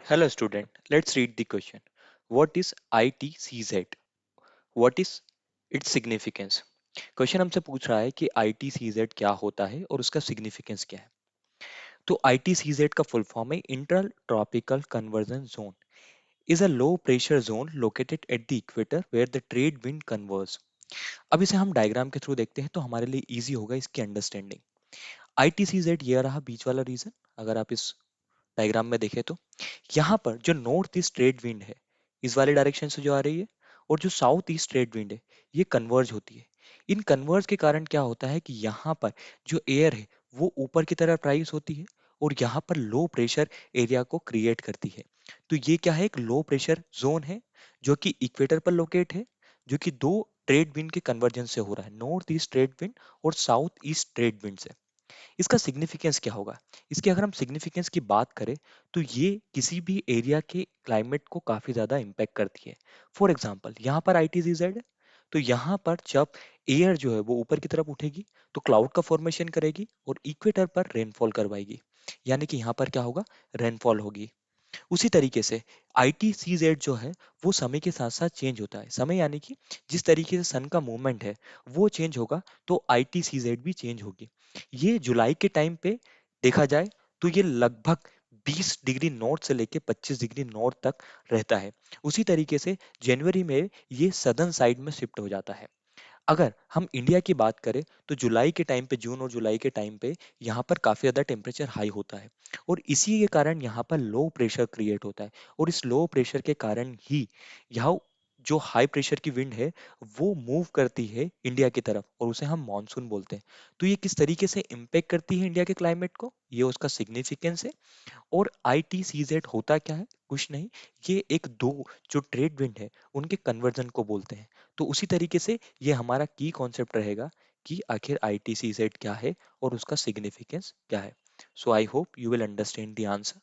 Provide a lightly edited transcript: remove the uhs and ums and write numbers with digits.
Hello student, let's read the question. What is ITCZ? What is its significance? Question हमसे पूछ रहा है कि ITCZ क्या होता है और उसका सिग्निफिकेंस क्या है। तो ITCZ का फुल फॉर्म है inter tropical convergence zone is a low pressure zone located at the equator where the trade wind converge. अब इसे हम डायग्राम के थ्रू देखते हैं तो हमारे लिए इजी होगा इसकी अंडरस्टैंडिंग। ITCZ ये रहा बीच वाला रीजन। अगर आप इस डायग्राम में देखें तो यहाँ पर जो नॉर्थ ईस्ट ट्रेड विंड है इस वाले डायरेक्शन से जो आ रही है, और जो साउथ ईस्ट ट्रेड विंड है ये कन्वर्ज होती है। इन कन्वर्ज के कारण क्या होता है कि यहाँ पर जो एयर है वो ऊपर की तरफ राइज होती है और यहाँ पर लो प्रेशर एरिया को क्रिएट करती है। तो ये क्या है, एक लो प्रेशर जोन है जो कि इक्वेटर पर लोकेट है, जो कि दो ट्रेड विंड के कन्वर्जेंस से हो रहा है, नॉर्थ ईस्ट ट्रेड विंड और साउथ ईस्ट ट्रेड विंड से। इसका सिग्निफिकेंस क्या होगा? इसकी अगर हम सिग्निफिकेंस की बात करें तो ये किसी भी एरिया के क्लाइमेट को काफी ज्यादा इम्पैक्ट करती है। फॉर एग्जाम्पल यहाँ पर ITCZ है, तो यहाँ पर जब एयर जो है वो ऊपर की तरफ उठेगी तो क्लाउड का फॉर्मेशन करेगी और इक्वेटर पर रेनफॉल करवाएगी, यानी कि यहाँ पर क्या होगा, रेनफॉल होगी। उसी तरीके से ITCZ जो है वो समय के साथ साथ चेंज होता है। समय यानी कि जिस तरीके से सन का मूवमेंट है वो चेंज होगा तो ITCZ भी चेंज होगी। ये जुलाई के टाइम पे देखा जाए तो ये लगभग 20 डिग्री नॉर्थ से लेके 25 डिग्री नॉर्थ तक रहता है। उसी तरीके से जनवरी में ये सदर्न साइड में शिफ्ट हो जाता है। अगर हम इंडिया की बात करें तो जुलाई के टाइम पे, जून और जुलाई के टाइम पे यहाँ पर काफी ज्यादा टेम्परेचर हाई होता है और इसी के कारण यहाँ पर लो प्रेशर क्रिएट होता है, और इस लो प्रेशर के कारण ही यहाँ जो हाई प्रेशर की विंड है वो मूव करती है इंडिया की तरफ और उसे हम मानसून बोलते हैं। तो ये किस तरीके से इम्पेक्ट करती है इंडिया के क्लाइमेट को, ये उसका सिग्निफिकेंस है। और ITCZ होता क्या है, कुछ नहीं, ये एक दो जो ट्रेड विंड है उनके कन्वर्जन को बोलते हैं। तो उसी तरीके से ये हमारा की कॉन्सेप्ट रहेगा कि आखिर ITCZ क्या है और उसका सिग्निफिकेंस क्या है। So I hope you will understand the answer.